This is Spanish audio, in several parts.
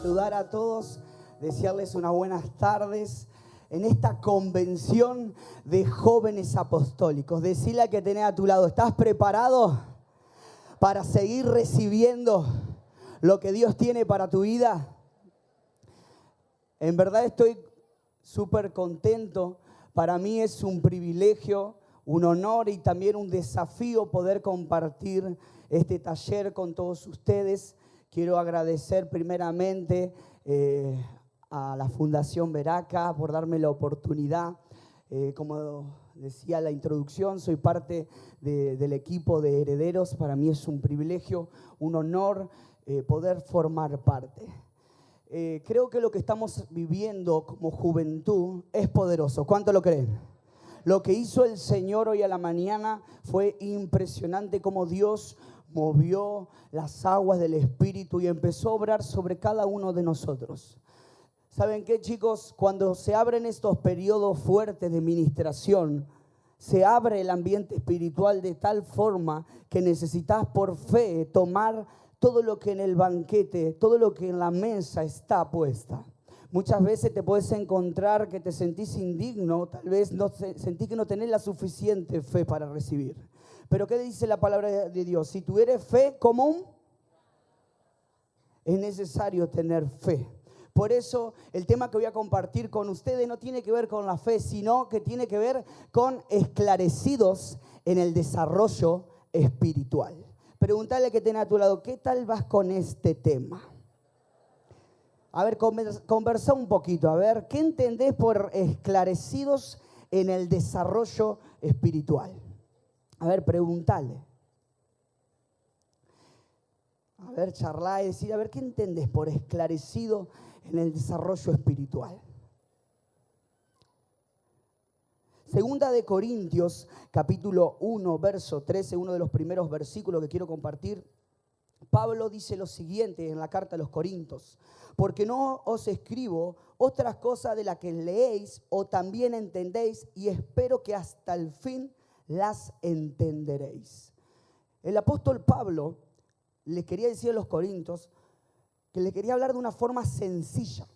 Saludar a todos, desearles unas buenas tardes en esta convención de jóvenes apostólicos. Decirle al que tenés a tu lado, ¿estás preparado para seguir recibiendo lo que Dios tiene para tu vida? En verdad estoy súper contento. Para mí es un privilegio, un honor y también un desafío poder compartir este taller con todos ustedes. Quiero agradecer primeramente a la Fundación Veraca por darme la oportunidad. Como decía la introducción, soy parte del equipo de herederos. Para mí es un privilegio, un honor poder formar parte. Creo que lo que estamos viviendo como juventud es poderoso. ¿Cuánto lo creen? Lo que hizo el Señor hoy a la mañana fue impresionante, como Dios movió las aguas del Espíritu y empezó a obrar sobre cada uno de nosotros. ¿Saben qué, chicos? Cuando se abren estos periodos fuertes de ministración, se abre el ambiente espiritual de tal forma que necesitas por fe tomar todo lo que en el banquete, todo lo que en la mesa está puesta. Muchas veces te puedes encontrar que te sentís indigno, tal vez sentís que no tenés la suficiente fe para recibir. Pero ¿qué dice la palabra de Dios? Si tú eres fe común, es necesario tener fe. Por eso el tema que voy a compartir con ustedes no tiene que ver con la fe, sino que tiene que ver con esclarecidos en el desarrollo espiritual. Pregúntale que tenés a tu lado, ¿qué tal vas con este tema? A ver, conversa un poquito. A ver, ¿qué entendés por esclarecidos en el desarrollo espiritual? A ver, preguntale. A ver, charlar y decir, a ver, ¿qué entendés por esclarecido en el desarrollo espiritual? Segunda de Corintios, capítulo 1, verso 13, uno de los primeros versículos que quiero compartir. Pablo dice lo siguiente en la carta a los Corintios: porque no os escribo otras cosas de las que leéis o también entendéis, y espero que hasta el fin las entenderéis. El apóstol Pablo le quería decir a los Corintios que le quería hablar de una forma sencilla.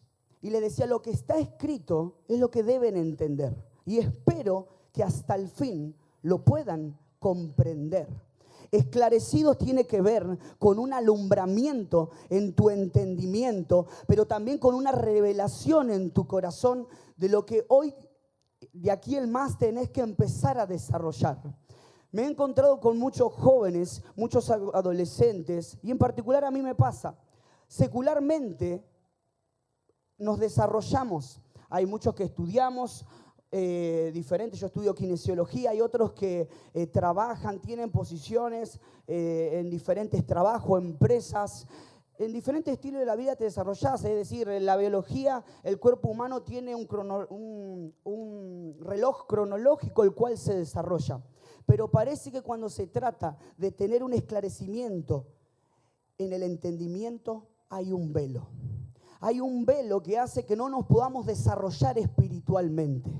Y le decía, lo que está escrito es lo que deben entender. Y espero que hasta el fin lo puedan comprender. Esclarecidos tiene que ver con un alumbramiento en tu entendimiento, pero también con una revelación en tu corazón de lo que hoy, de aquí en más, tenés que empezar a desarrollar. Me he encontrado con muchos jóvenes, muchos adolescentes, y en particular a mí me pasa. Secularmente nos desarrollamos. Hay muchos que estudiamos diferentes. Yo estudio kinesiología. Hay otros que trabajan, tienen posiciones en diferentes trabajos, empresas. En diferentes estilos de la vida te desarrollás. Es decir, en la biología, el cuerpo humano tiene un reloj cronológico el cual se desarrolla. Pero parece que cuando se trata de tener un esclarecimiento en el entendimiento, hay un velo. Hay un velo que hace que no nos podamos desarrollar espiritualmente.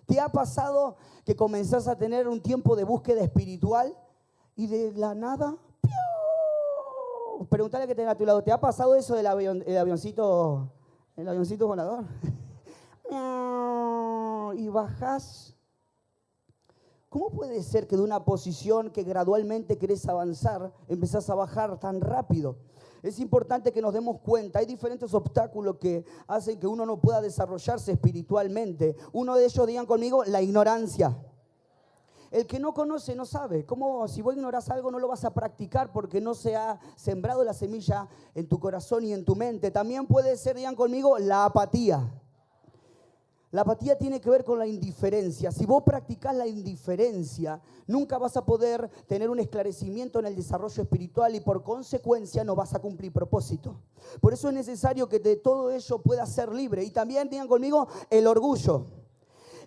¿Te ha pasado que comenzás a tener un tiempo de búsqueda espiritual y de la nada? ¡piu! Preguntale que tenga a tu lado, ¿te ha pasado eso del avioncito volador? Y bajás. ¿Cómo puede ser que de una posición que gradualmente querés avanzar, empezás a bajar tan rápido? Es importante que nos demos cuenta, hay diferentes obstáculos que hacen que uno no pueda desarrollarse espiritualmente. Uno de ellos, digan conmigo, la ignorancia. El que no conoce no sabe. ¿Cómo, si vos ignorás algo, no lo vas a practicar porque no se ha sembrado la semilla en tu corazón y en tu mente? También puede ser, digan conmigo, la apatía. La apatía tiene que ver con la indiferencia. Si vos practicás la indiferencia, nunca vas a poder tener un esclarecimiento en el desarrollo espiritual y por consecuencia no vas a cumplir propósito. Por eso es necesario que de todo ello puedas ser libre. Y también digan conmigo el orgullo.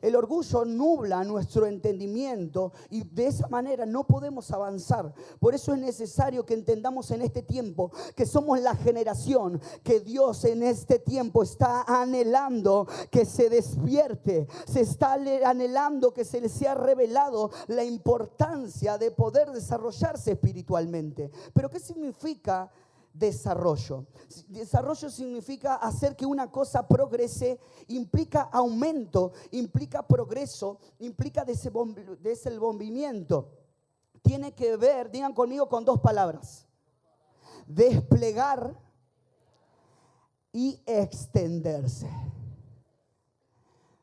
el orgullo nubla nuestro entendimiento y de esa manera no podemos avanzar. Por eso es necesario que entendamos en este tiempo que somos la generación que Dios en este tiempo está anhelando que se despierte. Se está anhelando que se le sea revelado la importancia de poder desarrollarse espiritualmente. ¿Pero qué significa desarrollo? Desarrollo significa hacer que una cosa progrese, implica aumento, implica progreso, implica desenvolvimiento. Tiene que ver, digan conmigo, con dos palabras: desplegar y extenderse.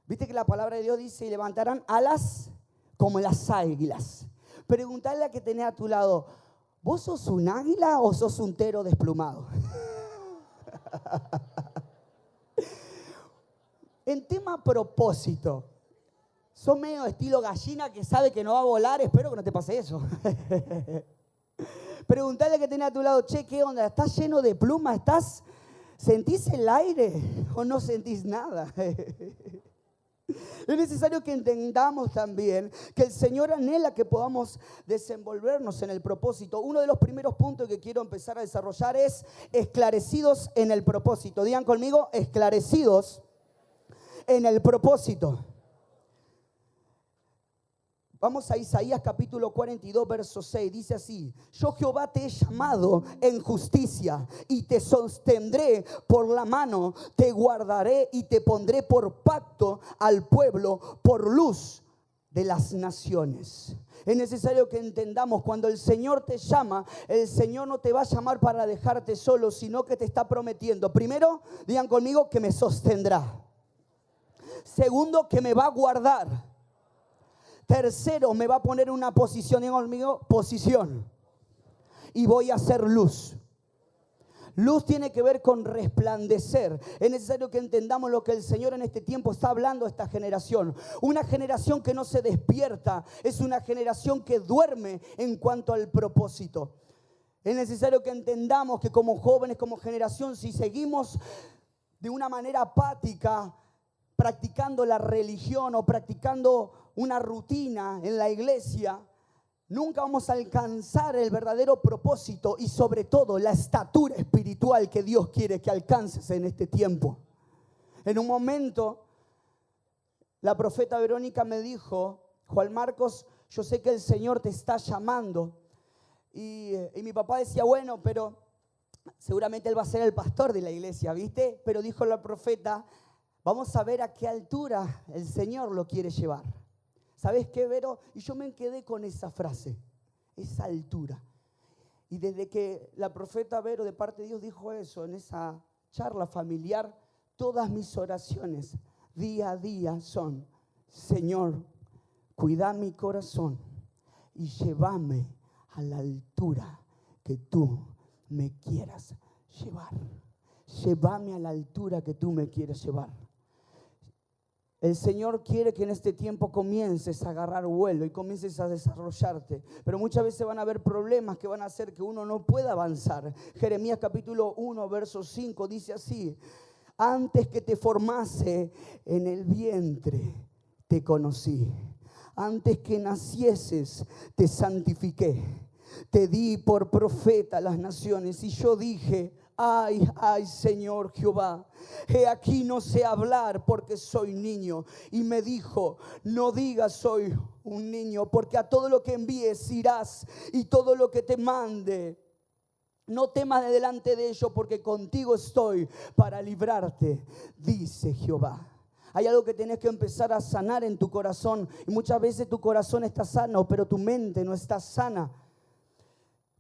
Viste que la palabra de Dios dice: y levantarán alas como las águilas. Preguntale a que tenés a tu lado: ¿vos sos un águila o sos un tero desplumado? En tema propósito, sos medio estilo gallina que sabe que no va a volar. Espero que no te pase eso. Preguntale que tenés a tu lado: che, ¿qué onda? ¿Estás lleno de plumas? ¿Sentís el aire o no sentís nada? Es necesario que entendamos también que el Señor anhela que podamos desenvolvernos en el propósito. Uno de los primeros puntos que quiero empezar a desarrollar es esclarecidos en el propósito. Digan conmigo: esclarecidos en el propósito. Vamos a Isaías capítulo 42, verso 6. Dice así: yo Jehová te he llamado en justicia y te sostendré por la mano, te guardaré y te pondré por pacto al pueblo, por luz de las naciones. Es necesario que entendamos, cuando el Señor te llama, el Señor no te va a llamar para dejarte solo, sino que te está prometiendo. Primero, digan conmigo, que me sostendrá. Segundo, que me va a guardar. Tercero, me va a poner en una posición, digan conmigo, posición. Y voy a hacer luz. Luz tiene que ver con resplandecer. Es necesario que entendamos lo que el Señor en este tiempo está hablando a esta generación. Una generación que no se despierta, es una generación que duerme en cuanto al propósito. Es necesario que entendamos que como jóvenes, como generación, si seguimos de una manera apática, practicando la religión o practicando una rutina en la iglesia, nunca vamos a alcanzar el verdadero propósito y sobre todo la estatura espiritual que Dios quiere que alcances en este tiempo. En un momento, la profeta Verónica me dijo: Juan Marcos, yo sé que el Señor te está llamando. Y mi papá decía: bueno, pero seguramente él va a ser el pastor de la iglesia, ¿viste? Pero dijo la profeta: vamos a ver a qué altura el Señor lo quiere llevar. ¿Sabes qué, Vero? Y yo me quedé con esa frase, esa altura. Y desde que la profeta Vero de parte de Dios dijo eso en esa charla familiar, todas mis oraciones día a día son: Señor, cuida mi corazón y llévame a la altura que tú me quieras llevar. Llévame a la altura que tú me quieras llevar. El Señor quiere que en este tiempo comiences a agarrar vuelo y comiences a desarrollarte. Pero muchas veces van a haber problemas que van a hacer que uno no pueda avanzar. Jeremías capítulo 1, verso 5 dice así: antes que te formase en el vientre te conocí. Antes que nacieses te santifiqué. Te di por profeta a las naciones. Y yo dije: ay, ay, Señor Jehová, he aquí no sé hablar porque soy niño. Y me dijo: no digas soy un niño, porque a todo lo que envíes irás, y todo lo que te mande no temas de delante de ello, porque contigo estoy para librarte, dice Jehová. Hay algo que tienes que empezar a sanar en tu corazón. Y muchas veces tu corazón está sano, pero tu mente no está sana.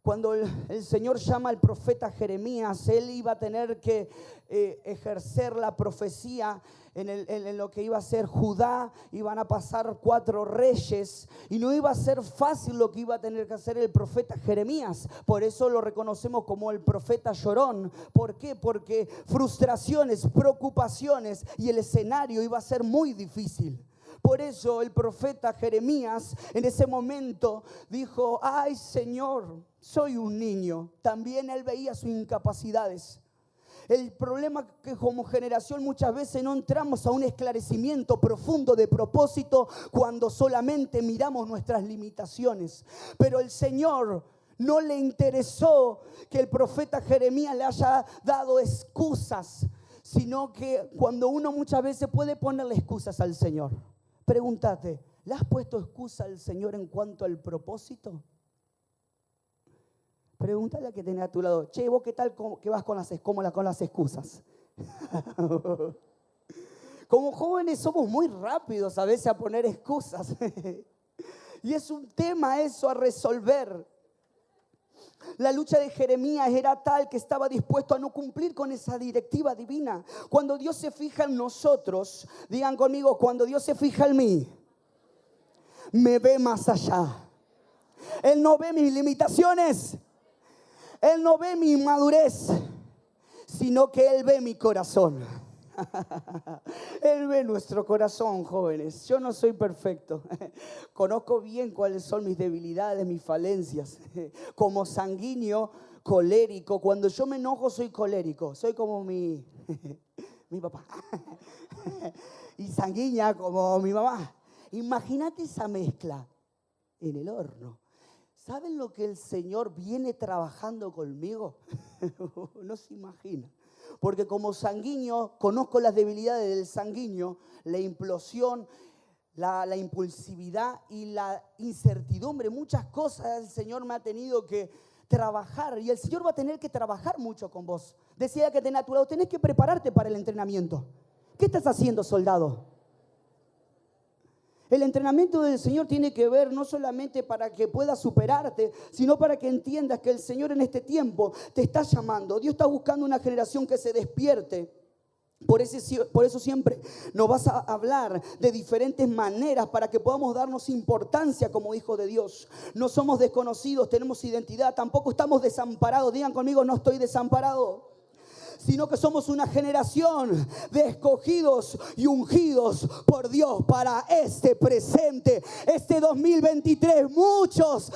Cuando el Señor llama al profeta Jeremías, él iba a tener que ejercer la profecía en lo que iba a ser Judá. Iban a pasar 4 reyes y no iba a ser fácil lo que iba a tener que hacer el profeta Jeremías. Por eso lo reconocemos como el profeta llorón. ¿Por qué? Porque frustraciones, preocupaciones y el escenario iba a ser muy difícil. Por eso el profeta Jeremías en ese momento dijo: ay, Señor, soy un niño. También él veía sus incapacidades. El problema es que como generación muchas veces no entramos a un esclarecimiento profundo de propósito cuando solamente miramos nuestras limitaciones. Pero el Señor no le interesó que el profeta Jeremías le haya dado excusas, sino que cuando uno muchas veces puede ponerle excusas al Señor. Pregúntate, ¿le has puesto excusa al Señor en cuanto al propósito? Pregúntale a que tenés a tu lado, che, ¿vos qué tal que vas con las excusas? Como jóvenes somos muy rápidos a veces a poner excusas. Y es un tema eso a resolver. La lucha de Jeremías era tal que estaba dispuesto a no cumplir con esa directiva divina. Cuando Dios se fija en nosotros, digan conmigo, cuando Dios se fija en mí, me ve más allá. Él no ve mis limitaciones. Él no ve mi inmadurez, sino que Él ve mi corazón. Él ve nuestro corazón, jóvenes. Yo no soy perfecto. Conozco bien cuáles son mis debilidades, mis falencias. Como sanguíneo, colérico. Cuando yo me enojo soy colérico. Soy como mi papá. Y sanguínea como mi mamá. Imagínate esa mezcla en el horno. ¿Saben lo que el Señor viene trabajando conmigo? No se imagina. Porque como sanguíneo, conozco las debilidades del sanguíneo, la implosión, la impulsividad y la incertidumbre. Muchas cosas el Señor me ha tenido que trabajar y el Señor va a tener que trabajar mucho con vos. Decía que tenés a tu lado, tenés que prepararte para el entrenamiento. ¿Qué estás haciendo, soldado? El entrenamiento del Señor tiene que ver no solamente para que puedas superarte, sino para que entiendas que el Señor en este tiempo te está llamando. Dios está buscando una generación que se despierte. Por eso siempre nos vas a hablar de diferentes maneras para que podamos darnos importancia como hijos de Dios. No somos desconocidos, tenemos identidad, tampoco estamos desamparados. Digan conmigo, no estoy desamparado. Sino que somos una generación de escogidos y ungidos por Dios para este presente, este 2023. Muchos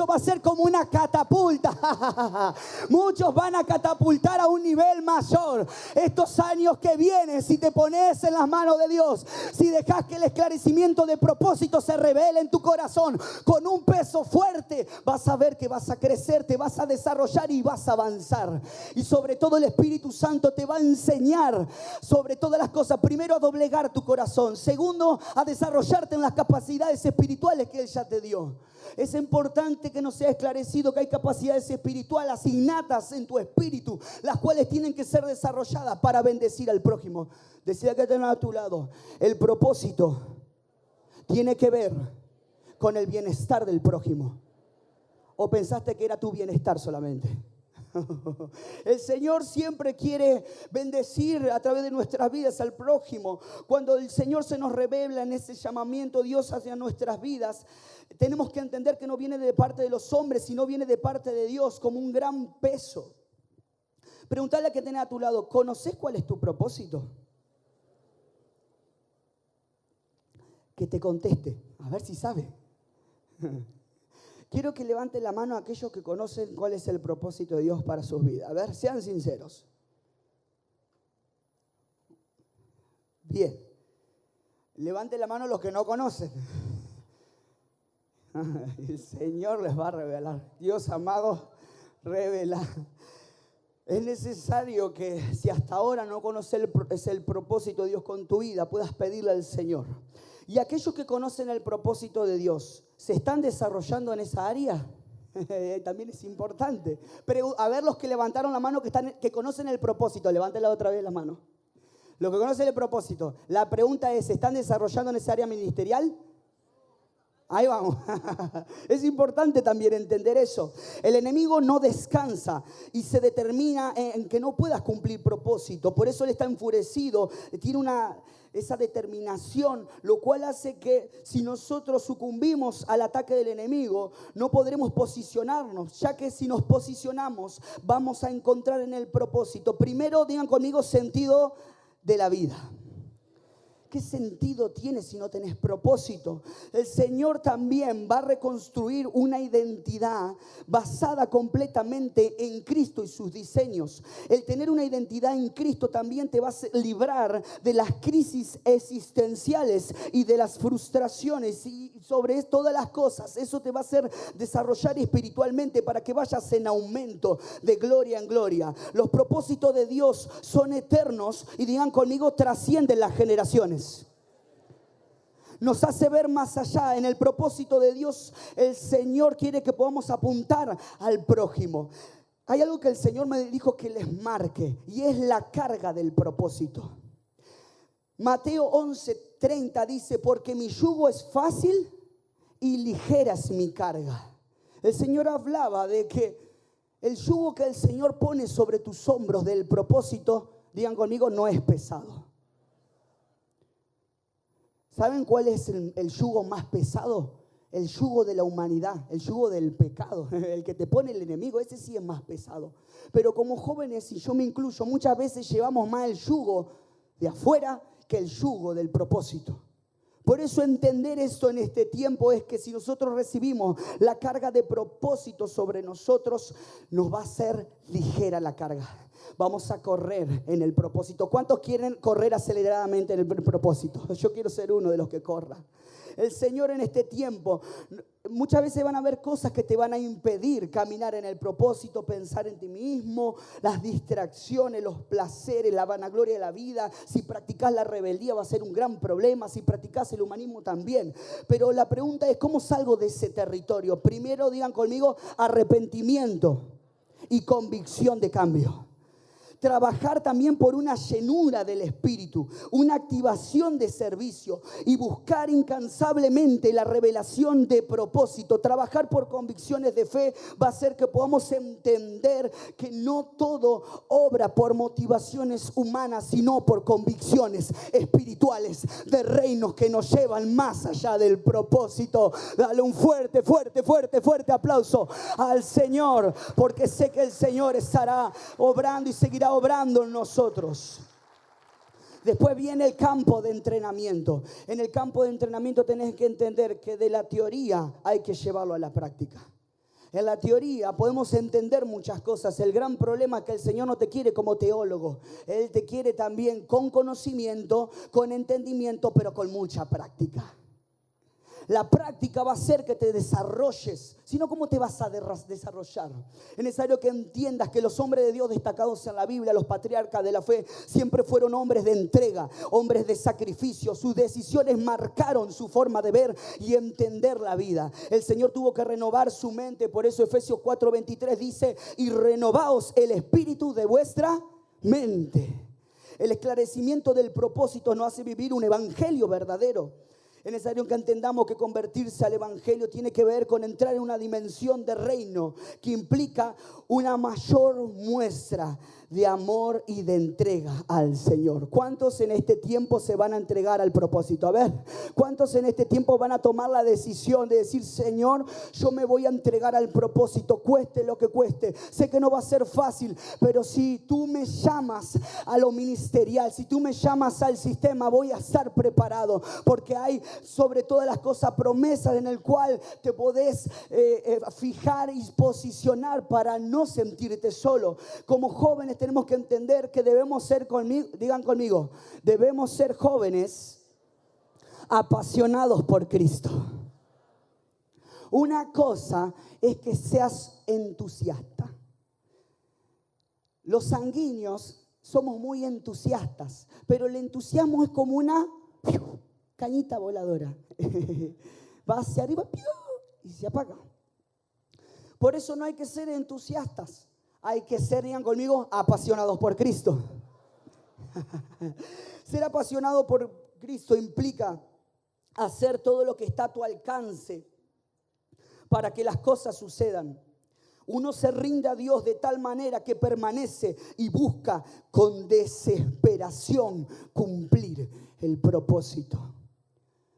va a ser como una catapulta. Muchos van a catapultar a un nivel mayor. Estos años que vienen, si te pones en las manos de Dios, si dejas que el esclarecimiento de propósito se revele en tu corazón con un peso fuerte, vas a ver que vas a crecer, te vas a desarrollar y vas a avanzar. Y sobre todo el Espíritu Santo te va a enseñar sobre todas las cosas. Primero, a doblegar tu corazón. Segundo, a desarrollarte en las capacidades espirituales que Él ya te dio. Es importante que nos sea esclarecido que hay capacidades espirituales innatas en tu espíritu, las cuales tienen que ser desarrolladas para bendecir al prójimo. Decía que tenés a tu lado, el propósito tiene que ver con el bienestar del prójimo. ¿O pensaste que era tu bienestar solamente? El Señor siempre quiere bendecir a través de nuestras vidas al prójimo. Cuando el Señor se nos revela en ese llamamiento Dios hacia nuestras vidas, tenemos que entender que no viene de parte de los hombres, sino viene de parte de Dios como un gran peso. Preguntale a que tenés a tu lado, ¿conoces cuál es tu propósito? Que te conteste, a ver si sabe. Quiero que levanten la mano a aquellos que conocen cuál es el propósito de Dios para sus vidas. A ver, sean sinceros. Bien. Levanten la mano los que no conocen. El Señor les va a revelar. Dios amado, revela. Es necesario que si hasta ahora no conoces el propósito de Dios con tu vida, puedas pedirle al Señor. Y aquellos que conocen el propósito de Dios, ¿se están desarrollando en esa área? También es importante. Pero a ver los que levantaron la mano que conocen el propósito, levántenla otra vez la mano. Los que conocen el propósito, la pregunta es, ¿se están desarrollando en esa área ministerial? Ahí vamos. Es importante también entender eso. El enemigo no descansa y se determina en que no puedas cumplir propósito. Por eso él está enfurecido, tiene esa determinación, lo cual hace que si nosotros sucumbimos al ataque del enemigo, no podremos posicionarnos, ya que si nos posicionamos, vamos a encontrar en el propósito. Primero, digan conmigo, sentido de la vida. ¿Qué sentido tiene si no tenés propósito? El Señor también va a reconstruir una identidad basada completamente en Cristo y sus diseños. El tener una identidad en Cristo también te va a librar de las crisis existenciales y de las frustraciones, y sobre todas las cosas. Eso te va a hacer desarrollar espiritualmente para que vayas en aumento de gloria en gloria. Los propósitos de Dios son eternos y digan conmigo, trascienden las generaciones. Nos hace ver más allá. En el propósito de Dios, el Señor quiere que podamos apuntar al prójimo. Hay algo que el Señor me dijo que les marque, y es la carga del propósito. Mateo 11:30 dice, porque mi yugo es fácil y ligera es mi carga. El Señor hablaba de que el yugo que el Señor pone sobre tus hombros del propósito, digan conmigo, no es pesado. ¿Saben cuál es el yugo más pesado? El yugo de la humanidad, el yugo del pecado, el que te pone el enemigo, ese sí es más pesado. Pero como jóvenes, y yo me incluyo, muchas veces llevamos más el yugo de afuera que el yugo del propósito. Por eso entender esto en este tiempo es que si nosotros recibimos la carga de propósito sobre nosotros, nos va a ser ligera la carga. Vamos a correr en el propósito. ¿Cuántos quieren correr aceleradamente en el propósito? Yo quiero ser uno de los que corra. El Señor en este tiempo, muchas veces van a haber cosas que te van a impedir caminar en el propósito, pensar en ti mismo, las distracciones, los placeres, la vanagloria de la vida. Si practicas la rebeldía va a ser un gran problema, si practicas el humanismo también. Pero la pregunta es, ¿cómo salgo de ese territorio? Primero digan conmigo, arrepentimiento y convicción de cambio. Trabajar también por una llenura del Espíritu, una activación de servicio y buscar incansablemente la revelación de propósito. Trabajar por convicciones de fe va a hacer que podamos entender que no todo obra por motivaciones humanas, sino por convicciones espirituales de reinos que nos llevan más allá del propósito. Dale un fuerte, fuerte, fuerte, fuerte aplauso al Señor, porque sé que el Señor estará obrando y seguirá obrando en nosotros. Después viene el campo de entrenamiento. En el campo de entrenamiento tenés que entender que de la teoría hay que llevarlo a la práctica. En la teoría podemos entender muchas cosas. El gran problema es que el Señor no te quiere como teólogo. Él te quiere también con conocimiento, con entendimiento, pero con mucha práctica. La práctica va a hacer que te desarrolles. Si no, ¿cómo te vas a desarrollar? Es necesario que entiendas que los hombres de Dios destacados en la Biblia, los patriarcas de la fe, siempre fueron hombres de entrega, hombres de sacrificio. Sus decisiones marcaron su forma de ver y entender la vida. El Señor tuvo que renovar su mente. Por eso Efesios 4:23 dice, y renovaos el espíritu de vuestra mente. El esclarecimiento del propósito nos hace vivir un evangelio verdadero. Es necesario que entendamos que convertirse al evangelio tiene que ver con entrar en una dimensión de reino que implica una mayor muestra de amor y de entrega al Señor. ¿Cuántos en este tiempo se van a entregar al propósito? A ver, ¿cuántos en este tiempo van a tomar la decisión de decir, Señor, yo me voy a entregar al propósito, cueste lo que cueste? Sé que no va a ser fácil, pero si tú me llamas a lo ministerial, si tú me llamas al sistema, voy a estar preparado, porque hay sobre todas las cosas promesas en el cual te podés fijar y posicionar para no sentirte solo. Como jóvenes tenemos que entender que debemos ser digan conmigo, debemos ser jóvenes apasionados por Cristo. Una cosa es que seas entusiasta. Los sanguíneos somos muy entusiastas, pero el entusiasmo es como una cañita voladora. Va hacia arriba y se apaga. Por eso no hay que ser entusiastas. Hay que ser, digan conmigo, apasionados por Cristo. Ser apasionado por Cristo implica hacer todo lo que está a tu alcance para que las cosas sucedan. Uno se rinde a Dios de tal manera que permanece y busca con desesperación cumplir el propósito.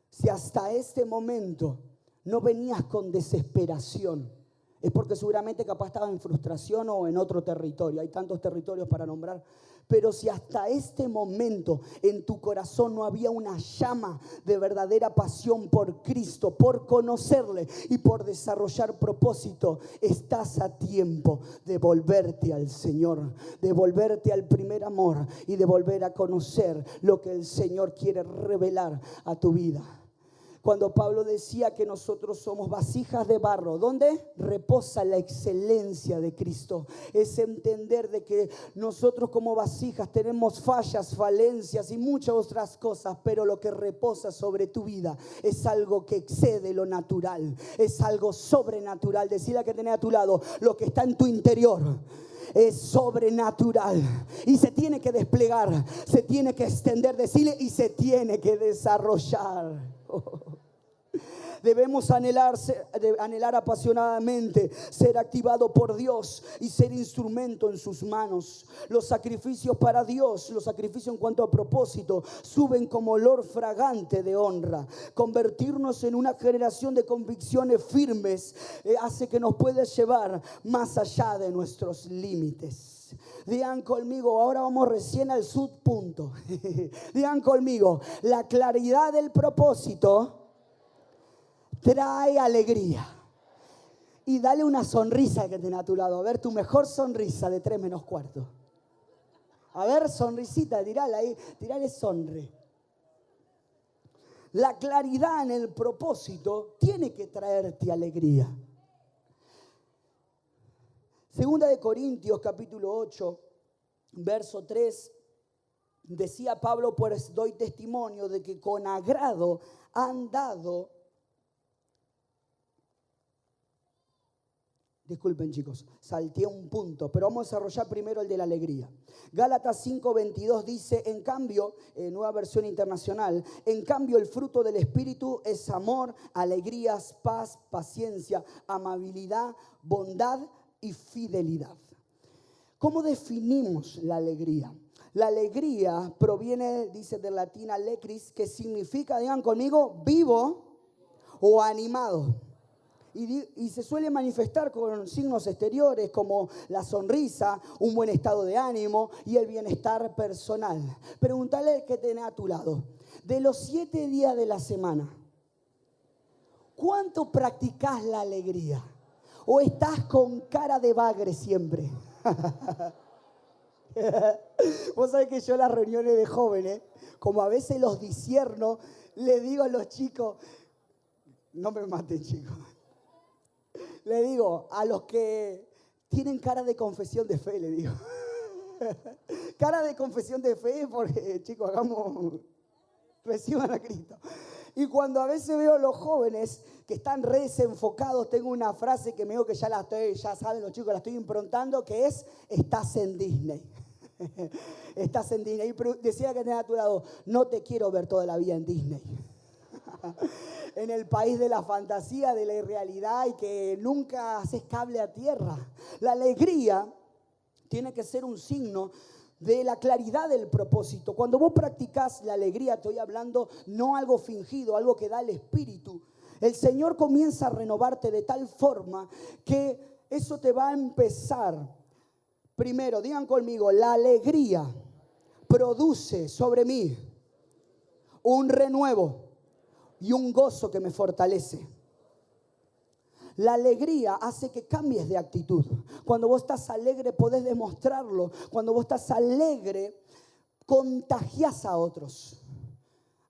Si hasta este momento no venías con desesperación, es porque seguramente capaz estabas en frustración o en otro territorio. Hay tantos territorios para nombrar. Pero si hasta este momento en tu corazón no había una llama de verdadera pasión por Cristo, por conocerle y por desarrollar propósito, estás a tiempo de volverte al Señor, de volverte al primer amor y de volver a conocer lo que el Señor quiere revelar a tu vida. Cuando Pablo decía que nosotros somos vasijas de barro, ¿dónde reposa la excelencia de Cristo? Es entender de que nosotros como vasijas tenemos fallas, falencias y muchas otras cosas, pero lo que reposa sobre tu vida es algo que excede lo natural, es algo sobrenatural. Decirle a que tenés a tu lado, lo que está en tu interior es sobrenatural y se tiene que desplegar, se tiene que extender, decirle, y se tiene que desarrollar. Debemos anhelar apasionadamente ser activado por Dios y ser instrumento en sus manos. Los sacrificios para Dios, los sacrificios en cuanto a propósito, suben como olor fragante de honra. Convertirnos en una generación de convicciones firmes hace que nos pueda llevar más allá de nuestros límites. Digan conmigo, ahora vamos recién al subpunto. Digan conmigo, la claridad del propósito trae alegría. Y dale una sonrisa que tiene a tu lado. A ver, tu mejor sonrisa de 3 menos cuarto. A ver, sonrisita, tirala ahí, tirale sonre. La claridad en el propósito tiene que traerte alegría. Segunda de Corintios, capítulo 8, verso 3, decía Pablo, pues doy testimonio de que con agrado han dado. Disculpen chicos, salté un punto, pero vamos a desarrollar primero el de la alegría. Gálatas 5:22 dice, en cambio, nueva versión internacional, en cambio el fruto del Espíritu es amor, alegrías, paz, paciencia, amabilidad, bondad y fidelidad. ¿Cómo definimos la alegría? La alegría proviene, dice del latín alegris, que significa, digan conmigo, vivo o animado. Y se suele manifestar con signos exteriores como la sonrisa, un buen estado de ánimo y el bienestar personal. Pregúntale qué tenés a tu lado. De los 7 días de la semana, ¿cuánto practicás la alegría? ¿O estás con cara de bagre siempre? Vos sabés que yo en las reuniones de jóvenes, como a veces los discierno, le digo a los chicos, no me maten chicos. Le digo, a los que tienen cara de confesión de fe, le digo. Cara de confesión de fe, porque chicos, reciban a Cristo. Y cuando a veces veo a los jóvenes que están re desenfocados, tengo una frase que me digo que ya saben los chicos, la estoy improntando, que es, estás en Disney. Estás en Disney. Y decía que tenés a tu lado, no te quiero ver toda la vida en Disney. En el país de la fantasía, de la irrealidad y que nunca haces cable a tierra. La alegría tiene que ser un signo de la claridad del propósito. Cuando vos practicás la alegría, estoy hablando no algo fingido, algo que da el Espíritu. El Señor comienza a renovarte de tal forma que eso te va a empezar. Primero, digan conmigo, la alegría produce sobre mí un renuevo y un gozo que me fortalece. La alegría hace que cambies de actitud. Cuando vos estás alegre podés demostrarlo. Cuando vos estás alegre, contagiás a otros.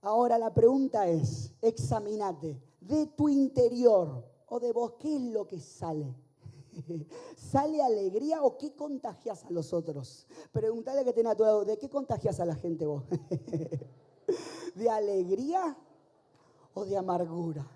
Ahora la pregunta es, examínate de tu interior o de vos, ¿qué es lo que sale? ¿Sale alegría o qué contagiás a los otros? Pregúntale que tenés a tu lado, ¿de qué contagiás a la gente vos? ¿De alegría o de amargura?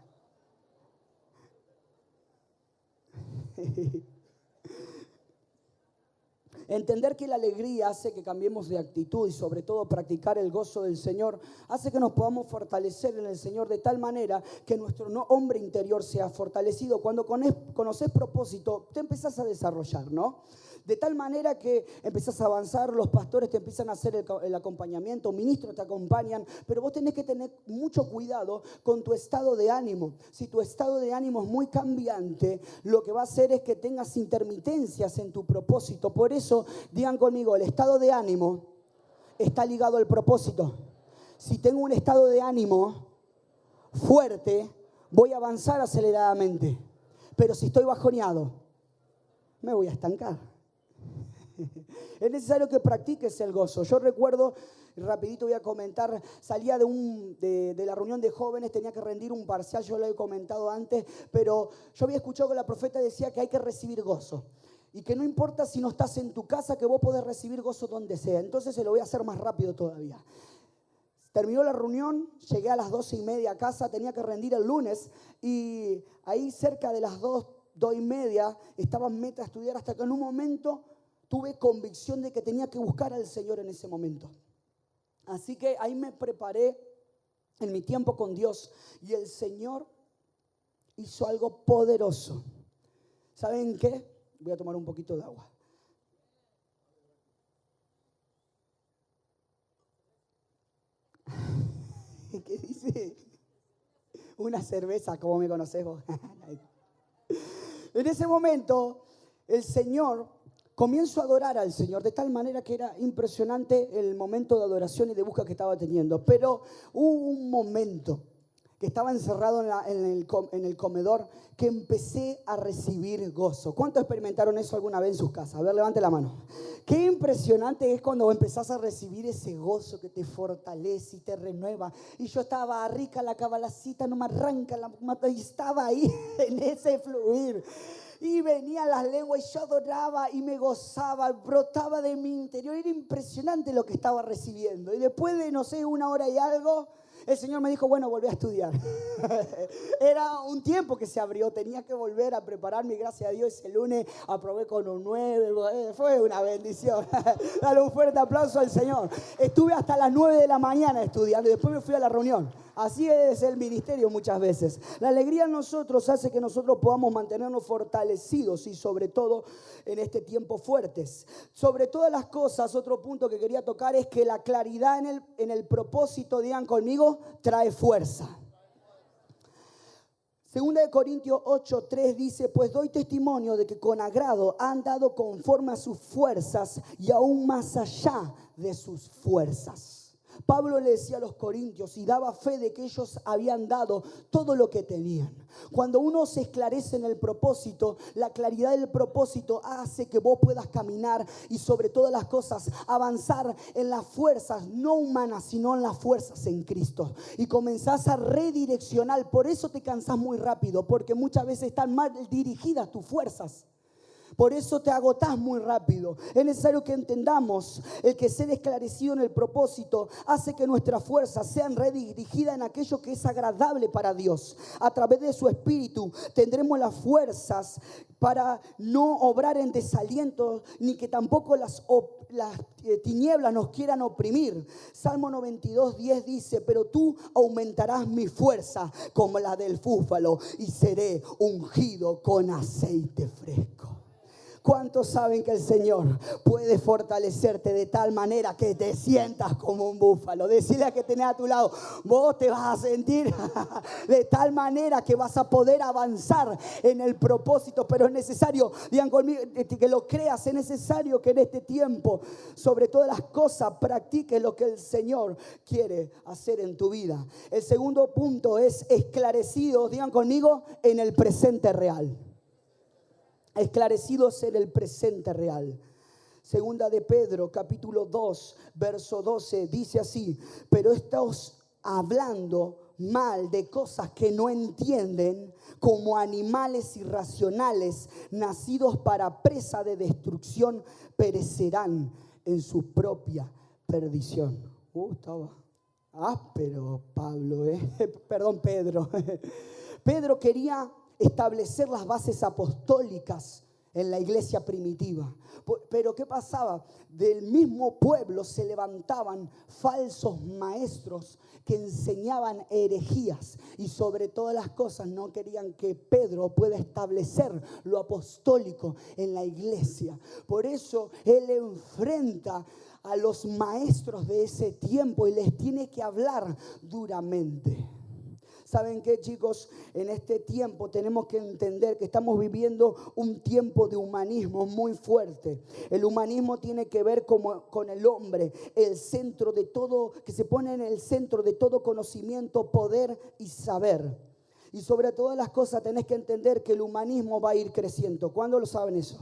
Entender que la alegría hace que cambiemos de actitud y sobre todo practicar el gozo del Señor hace que nos podamos fortalecer en el Señor de tal manera que nuestro hombre interior sea fortalecido. Cuando conoces propósito, te empezás a desarrollar, ¿no? De tal manera que empezás a avanzar, los pastores te empiezan a hacer el acompañamiento, ministros te acompañan, pero vos tenés que tener mucho cuidado con tu estado de ánimo. Si tu estado de ánimo es muy cambiante, lo que va a hacer es que tengas intermitencias en tu propósito. Por eso, digan conmigo, el estado de ánimo está ligado al propósito. Si tengo un estado de ánimo fuerte, voy a avanzar aceleradamente. Pero si estoy bajoneado, me voy a estancar. Es necesario que practiques el gozo. Yo recuerdo, rapidito voy a comentar, salía de la reunión de jóvenes, tenía que rendir un parcial, yo lo he comentado antes, pero yo había escuchado que la profeta decía que hay que recibir gozo. Y que no importa si no estás en tu casa, que vos podés recibir gozo donde sea. Entonces se lo voy a hacer más rápido todavía. Terminó la reunión, llegué a las 12:30 a casa, tenía que rendir el lunes y ahí cerca de las 2:30 estaba en meta a estudiar hasta que en un momento tuve convicción de que tenía que buscar al Señor en ese momento. Así que ahí me preparé en mi tiempo con Dios y el Señor hizo algo poderoso. ¿Saben qué? Voy a tomar un poquito de agua. ¿Qué dice? Una cerveza, ¿cómo me conocés vos? En ese momento, el Señor, comienzo a adorar al Señor de tal manera que era impresionante el momento de adoración y de búsqueda que estaba teniendo. Pero hubo un momento que estaba encerrado en el comedor que empecé a recibir gozo. ¿Cuántos experimentaron eso alguna vez en sus casas? A ver, levante la mano. Qué impresionante es cuando empezás a recibir ese gozo que te fortalece y te renueva. Y yo estaba rica, la cabalacita no me arranca, y estaba ahí en ese fluir. Y venían las lenguas y yo adoraba y me gozaba, brotaba de mi interior. Era impresionante lo que estaba recibiendo. Y después de, no sé, 1 hora y algo, el Señor me dijo, bueno, volví a estudiar. Era un tiempo que se abrió, tenía que volver a prepararme y gracias a Dios ese lunes aprobé con un 9. Fue una bendición. Dale un fuerte aplauso al Señor. Estuve hasta las 9 de la mañana estudiando y después me fui a la reunión. Así es el ministerio muchas veces. La alegría en nosotros hace que nosotros podamos mantenernos fortalecidos y sobre todo en este tiempo fuertes. Sobre todas las cosas, otro punto que quería tocar es que la claridad en el propósito, digan conmigo, trae fuerza. Segunda de Corintios 8:3 dice, pues doy testimonio de que con agrado han dado conforme a sus fuerzas y aún más allá de sus fuerzas. Pablo le decía a los corintios y daba fe de que ellos habían dado todo lo que tenían. Cuando uno se esclarece en el propósito, la claridad del propósito hace que vos puedas caminar y sobre todas las cosas avanzar en las fuerzas no humanas, sino en las fuerzas en Cristo. Y comenzás a redireccionar, por eso te cansás muy rápido, porque muchas veces están mal dirigidas tus fuerzas. Por eso te agotás muy rápido. Es necesario que entendamos el que ser esclarecido en el propósito hace que nuestras fuerzas sean redirigidas en aquello que es agradable para Dios. A través de su Espíritu tendremos las fuerzas para no obrar en desaliento, ni que tampoco las tinieblas nos quieran oprimir. Salmo 92:10 dice, pero tú aumentarás mi fuerza como la del búfalo y seré ungido con aceite fresco. ¿Cuántos saben que el Señor puede fortalecerte de tal manera que te sientas como un búfalo? Decirle a que tenés a tu lado, vos te vas a sentir de tal manera que vas a poder avanzar en el propósito. Pero es necesario, digan conmigo, que lo creas. Es necesario que en este tiempo, sobre todas las cosas, practiques lo que el Señor quiere hacer en tu vida. El segundo punto es esclarecidos, digan conmigo, en el presente real. Esclarecidos en el presente real. Segunda de Pedro, capítulo 2, verso 12, dice así, pero estáos hablando mal de cosas que no entienden, como animales irracionales, nacidos para presa de destrucción, perecerán en su propia perdición. Estaba áspero Pablo, perdón, Pedro. Pedro quería establecer las bases apostólicas en la iglesia primitiva. Pero ¿qué pasaba? Del mismo pueblo se levantaban falsos maestros que enseñaban herejías y sobre todas las cosas no querían que Pedro pueda establecer lo apostólico en la iglesia. Por eso él enfrenta a los maestros de ese tiempo y les tiene que hablar duramente. ¿Saben qué, chicos? En este tiempo tenemos que entender que estamos viviendo un tiempo de humanismo muy fuerte. El humanismo tiene que ver con el hombre, el centro de todo, que se pone en el centro de todo conocimiento, poder y saber. Y sobre todas las cosas tenés que entender que el humanismo va a ir creciendo. ¿Cuándo lo saben eso?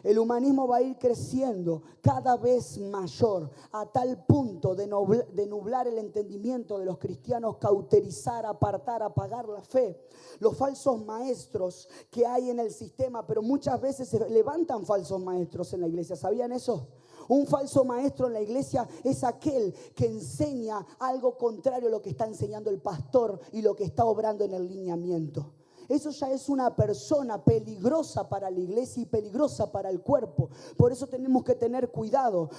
El humanismo va a ir creciendo cada vez mayor, a tal punto de nublar el entendimiento de los cristianos, cauterizar, apartar, apagar la fe. Los falsos maestros que hay en el sistema, pero muchas veces se levantan falsos maestros en la iglesia. ¿Sabían eso? Un falso maestro en la iglesia es aquel que enseña algo contrario a lo que está enseñando el pastor y lo que está obrando en el lineamiento. Eso ya es una persona peligrosa para la iglesia y peligrosa para el cuerpo. Por eso tenemos que tener cuidado.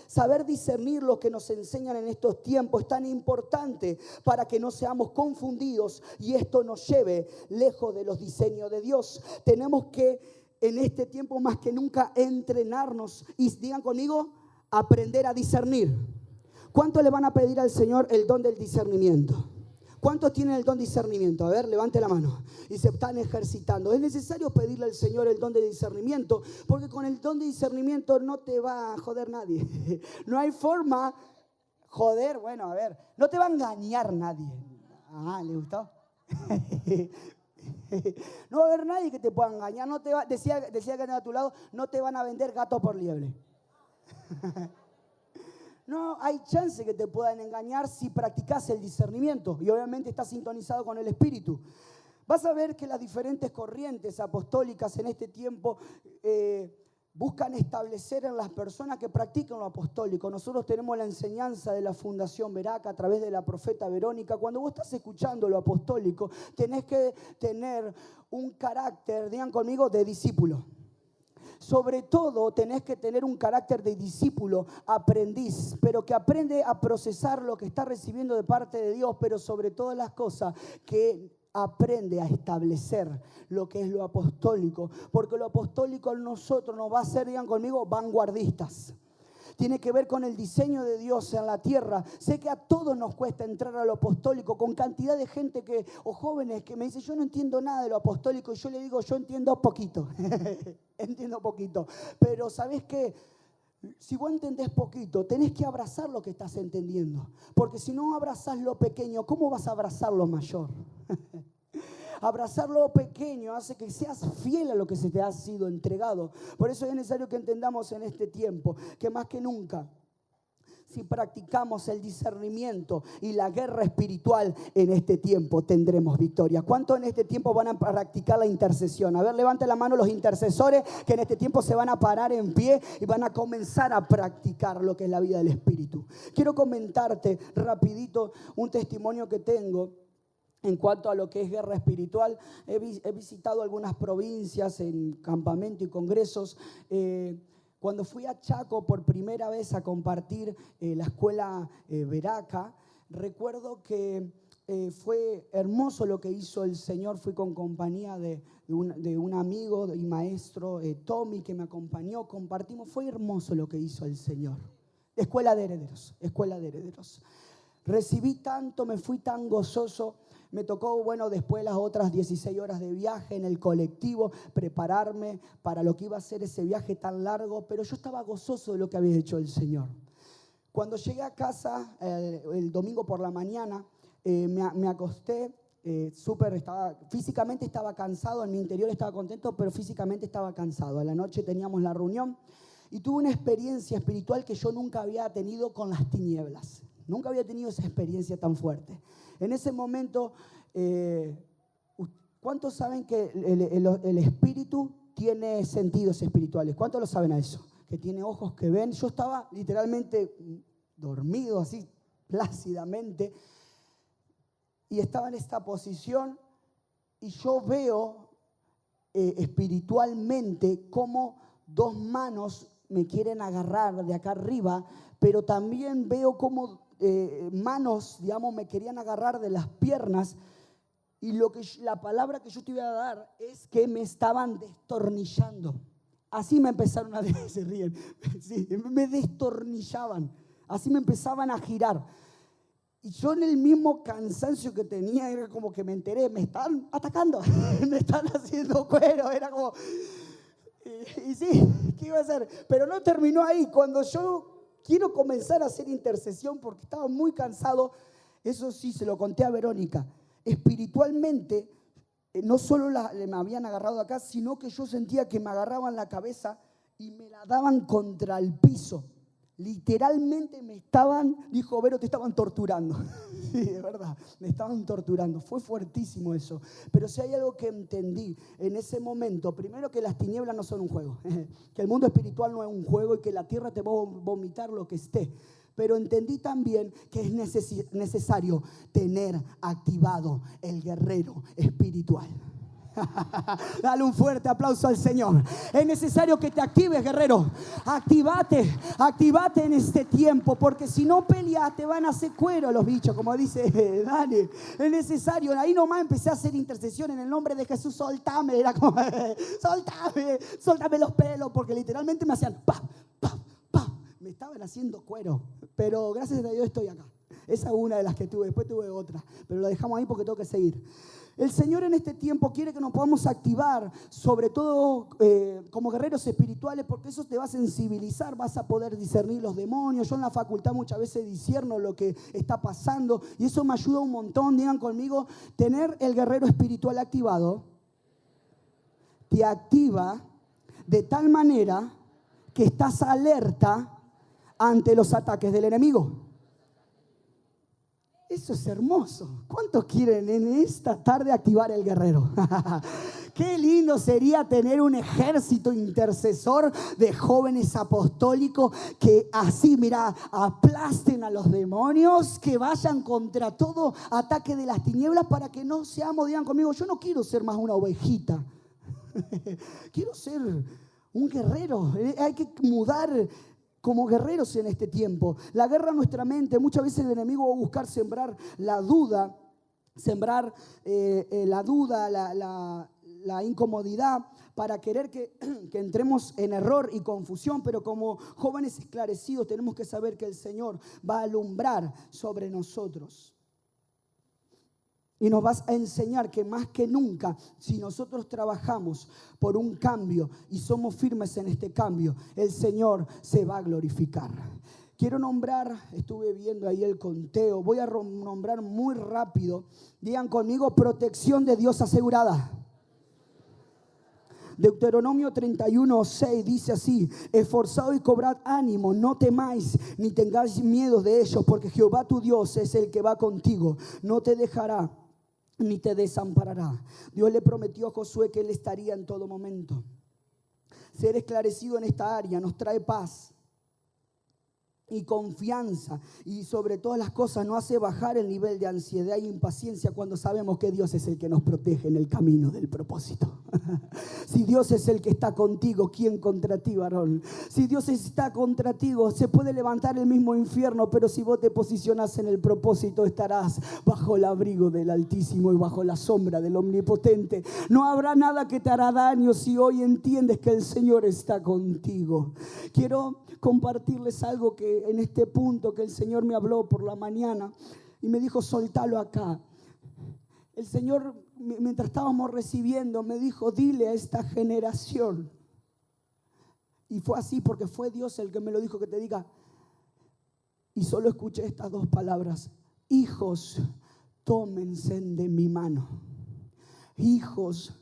Saber discernir lo que nos enseñan en estos tiempos es tan importante para que no seamos confundidos y esto nos lleve lejos de los diseños de Dios. Tenemos que en este tiempo más que nunca entrenarnos y digan conmigo, aprender a discernir. ¿Cuánto le van a pedir al Señor el don del discernimiento? ¿Cuántos tienen el don de discernimiento? A ver, levante la mano. Y se están ejercitando. Es necesario pedirle al Señor el don de discernimiento, porque con el don de discernimiento no te va a joder nadie. No hay forma, joder, bueno, a ver, no te va a engañar nadie. Ah, ¿le gustó? No va a haber nadie que te pueda engañar. No te va, decía que a tu lado, no te van a vender gato por liebre. No hay chance que te puedan engañar si practicas el discernimiento y obviamente estás sintonizado con el Espíritu. Vas a ver que las diferentes corrientes apostólicas en este tiempo buscan establecer en las personas que practican lo apostólico. Nosotros tenemos la enseñanza de la Fundación Veraca a través de la profeta Verónica. Cuando vos estás escuchando lo apostólico, tenés que tener un carácter, digan conmigo, de discípulo. Sobre todo tenés que tener un carácter de discípulo, aprendiz, pero que aprende a procesar lo que está recibiendo de parte de Dios, pero sobre todas las cosas que aprende a establecer lo que es lo apostólico, porque lo apostólico a nosotros nos va a hacer, digan conmigo, vanguardistas. Tiene que ver con el diseño de Dios en la tierra. Sé que a todos nos cuesta entrar a lo apostólico, con cantidad de gente o jóvenes que me dicen, yo no entiendo nada de lo apostólico, y yo le digo, yo entiendo poquito. Entiendo poquito. Pero ¿sabés qué? Si vos entendés poquito, tenés que abrazar lo que estás entendiendo. Porque si no abrazás lo pequeño, ¿cómo vas a abrazar lo mayor? Abrazar lo pequeño hace que seas fiel a lo que se te ha sido entregado. Por eso es necesario que entendamos en este tiempo que más que nunca, si practicamos el discernimiento y la guerra espiritual en este tiempo, tendremos victoria. ¿Cuántos en este tiempo van a practicar la intercesión? A ver, levante la mano los intercesores que en este tiempo se van a parar en pie y van a comenzar a practicar lo que es la vida del Espíritu. Quiero comentarte rapidito un testimonio que tengo. En cuanto a lo que es guerra espiritual, he visitado algunas provincias en campamento y congresos. Cuando fui a Chaco por primera vez a compartir la escuela Veraca, recuerdo que fue hermoso lo que hizo el Señor. Fui con compañía de un amigo y maestro, Tommy, que me acompañó. Compartimos, fue hermoso lo que hizo el Señor. Escuela de herederos, escuela de herederos. Recibí tanto, me fui tan gozoso. Me tocó, después las otras 16 horas de viaje en el colectivo, prepararme para lo que iba a ser ese viaje tan largo, pero yo estaba gozoso de lo que había hecho el Señor. Cuando llegué a casa el domingo por la mañana, me acosté, físicamente estaba cansado, en mi interior estaba contento, pero físicamente estaba cansado. A la noche teníamos la reunión y tuve una experiencia espiritual que yo nunca había tenido con las tinieblas. Nunca había tenido esa experiencia tan fuerte. En ese momento, ¿cuántos saben que el espíritu tiene sentidos espirituales? ¿Cuántos lo saben a eso? Que tiene ojos que ven. Yo estaba literalmente dormido así, plácidamente, y estaba en esta posición y yo veo espiritualmente cómo dos manos me quieren agarrar de acá arriba, pero también veo cómo manos, me querían agarrar de las piernas, y la palabra que yo te iba a dar es que me estaban destornillando. Así me empezaron a decir, se ríen, sí, me destornillaban, así me empezaban a girar. Y yo en el mismo cansancio que tenía, era como que me enteré, me están atacando, me están haciendo cuero, era como... Y sí, ¿qué iba a hacer? Pero no terminó ahí. Cuando yo quiero comenzar a hacer intercesión porque estaba muy cansado, eso sí, se lo conté a Verónica. Espiritualmente, no solo me habían agarrado acá, sino que yo sentía que me agarraban la cabeza y me la daban contra el piso. Literalmente me estaban, dijo Vero, te estaban torturando. Sí, de verdad, me estaban torturando. Fue fuertísimo eso. Pero si hay algo que entendí en ese momento, primero que las tinieblas no son un juego, que el mundo espiritual no es un juego y que la tierra te va a vomitar lo que esté. Pero entendí también que es necesario tener activado el guerrero espiritual. Dale un fuerte aplauso al Señor. Es necesario que te actives, guerrero. Activate en este tiempo, porque si no peleas te van a hacer cuero los bichos, como dice Dani. Es necesario. Ahí nomás empecé a hacer intercesión en el nombre de Jesús. Soltame, era como soltame los pelos, porque literalmente me hacían pa, pa, pa. Me estaban haciendo cuero, pero gracias a Dios estoy acá. Esa es una de las que tuve, después tuve otra, pero lo dejamos ahí porque tengo que seguir. El Señor en este tiempo quiere que nos podamos activar, sobre todo como guerreros espirituales, porque eso te va a sensibilizar, vas a poder discernir los demonios. Yo en la facultad muchas veces discierno lo que está pasando y eso me ayuda un montón. Digan conmigo, tener el guerrero espiritual activado te activa de tal manera que estás alerta ante los ataques del enemigo. Eso es hermoso. ¿Cuántos quieren en esta tarde activar el guerrero? Qué lindo sería tener un ejército intercesor de jóvenes apostólicos que así, mira, aplasten a los demonios, que vayan contra todo ataque de las tinieblas para que no seamos, digan conmigo, yo no quiero ser más una ovejita. Quiero ser un guerrero. Hay que mudar como guerreros en este tiempo. La guerra en nuestra mente, muchas veces el enemigo va a buscar sembrar la duda, la incomodidad, para querer que entremos en error y confusión, pero como jóvenes esclarecidos tenemos que saber que el Señor va a alumbrar sobre nosotros. Y nos vas a enseñar que más que nunca, si nosotros trabajamos por un cambio y somos firmes en este cambio, el Señor se va a glorificar. Quiero nombrar, estuve viendo ahí el conteo, voy a nombrar muy rápido. Digan conmigo, protección de Dios asegurada. Deuteronomio 31:6 dice así: esforzaos y cobrad ánimo, no temáis ni tengáis miedo de ellos, porque Jehová tu Dios es el que va contigo, no te dejará ni te desamparará. Dios le prometió a Josué que él estaría en todo momento. Ser esclarecido en esta área nos trae paz y confianza, y sobre todas las cosas nos hace bajar el nivel de ansiedad e impaciencia cuando sabemos que Dios es el que nos protege en el camino del propósito. Si Dios es el que está contigo, ¿quién contra ti, varón? Si Dios está contra ti, se puede levantar el mismo infierno, pero si vos te posicionás en el propósito, estarás bajo el abrigo del Altísimo y bajo la sombra del Omnipotente. No habrá nada que te hará daño si hoy entiendes que el Señor está contigo. Quiero compartirles algo que en este punto que el Señor me habló por la mañana y me dijo, soltalo acá. El Señor, mientras estábamos recibiendo, me dijo, dile a esta generación. Y fue así porque fue Dios el que me lo dijo, que te diga. Y solo escuché estas dos palabras: hijos, tómense de mi mano. Hijos,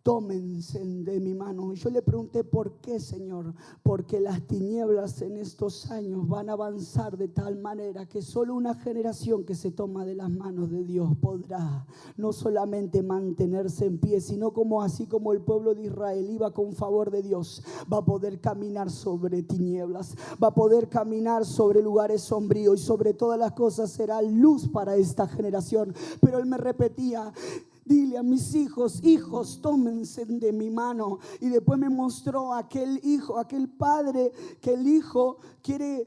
tómense de mi mano. Y yo le pregunté, ¿por qué, Señor? Porque las tinieblas en estos años van a avanzar de tal manera que solo una generación que se toma de las manos de Dios podrá no solamente mantenerse en pie, sino como así como el pueblo de Israel iba con favor de Dios, va a poder caminar sobre tinieblas, va a poder caminar sobre lugares sombríos, y sobre todas las cosas será luz para esta generación. Pero él me repetía, dile a mis hijos, hijos, tómense de mi mano. Y después me mostró aquel hijo, aquel padre, que el hijo quiere